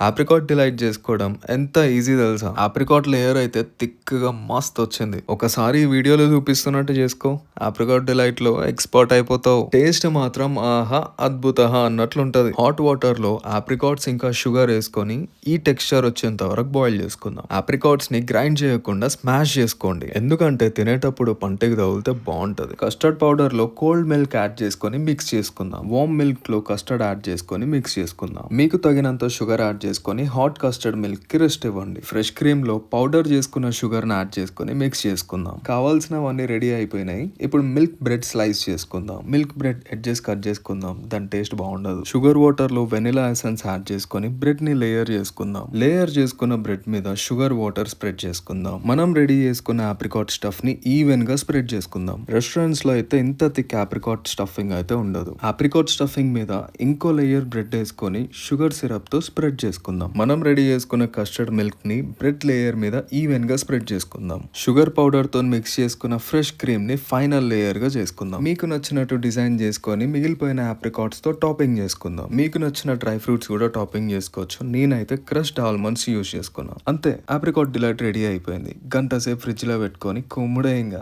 Apricot delight చేసుకోవడం ఎంత easy తెలుసా? ఆప్రికాట్ లేయర్ అయితే థిక్‌గా మస్త్ వచ్చింది. ఒకసారి ఈ వీడియోలో చూపిస్తున్నట్టు చేసుకో. ఆప్రికాట్ డిలైట్ లో ఎక్స్‌పర్ట్ అయిపోతావు. టేస్ట్ మాత్రం ఆహా అద్భుతః అన్నట్లుంటది. హాట్ వాటర్ లో ఆప్రికాట్స్ ఇంకా షుగర్ వేసుకొని ఈ టెక్స్చర్ వచ్చేంత వరకు బాయిల్ చేసుకుందాం. ఆప్రికాట్స్ ని గ్రైండ్ చేయకుండా స్మాష్ చేసుకోండి. ఎందుకంటే తినేటప్పుడు పంటికి తగిలితే బాగుంటది. కస్టర్డ్ పౌడర్ లో కోల్డ్ మిల్క్ యాడ్ చేసుకొని మిక్స్ చేసుకుందాం. వార్మ్ మిల్క్ లో కస్టర్డ్ యాడ్ చేసుకొని మిక్స్ చేసుకుందాం. మీకు తగినంత షుగర్ యాడ్ చేసుకొని హాట్ కస్టర్డ్ మిల్క్ కి రెస్ట్ ఇవ్వండి. ఫ్రెష్ క్రీమ్ లో పౌడర్ చేసుకున్న షుగర్ ని యాడ్ చేసుకొని మిక్స్ చేసుకుందాం. కావాల్సినవన్నీ రెడీ అయిపోయినాయి. ఇప్పుడు మిల్క్ బ్రెడ్ స్లైస్ చేసుకుందాం. మిల్క్ బ్రెడ్ ఎడ్జెస్ కట్ చేసుకుందాం. దాని టేస్ట్ బాగుండదు. షుగర్ వాటర్ లో వెనిలా ఎసెన్స్ యాడ్ చేసుకొని బ్రెడ్ ని లేయర్ చేసుకుందాం. లేయర్ చేసుకున్న బ్రెడ్ మీద షుగర్ వాటర్ స్ప్రెడ్ చేసుకుందాం. మనం రెడీ చేసుకున్న ఆప్రికాట్ స్టఫ్ ని ఈవెన్ గా స్ప్రెడ్ చేసుకుందాం. రెస్టారెంట్స్ లో అయితే ఇంత థిక్ ఆప్రికాట్ స్టఫింగ్ అయితే ఉండదు. ఆప్రికాట్ స్టఫింగ్ మీద ఇంకో లేయర్ బ్రెడ్ వేసుకొని షుగర్ సిరప్ తో స్ప్రెడ్ చేసుకుందాం. మనం రెడీ చేసుకున్న కస్టర్డ్ మిల్క్ ని బ్రెడ్ లేయర్ మీద ఈవెన్ గా స్ప్రెడ్ చేసుకుందాం. షుగర్ పౌడర్ తో మిక్స్ చేసుకున్న ఫ్రెష్ క్రీమ్ ని ఫైనల్ లేయర్ గా చేసుకుందాం. మీకు నచ్చినట్టు డిజైన్ చేసుకొని మిగిలిపోయిన ఆప్రికాట్స్ తో టాపింగ్ చేసుకుందాం. మీకు నచ్చిన డ్రై ఫ్రూట్స్ కూడా టాపింగ్ చేసుకోవచ్చు. నేనైతే క్రష్డ్ ఆల్మండ్స్ యూజ్ చేసుకున్నాను. అంతే, ఆప్రికాట్ డిలైట్ రెడీ అయిపోయింది. గంట సేపు ఫ్రిడ్జ్ లో పెట్టుకొని కుమ్ముడేయంగా.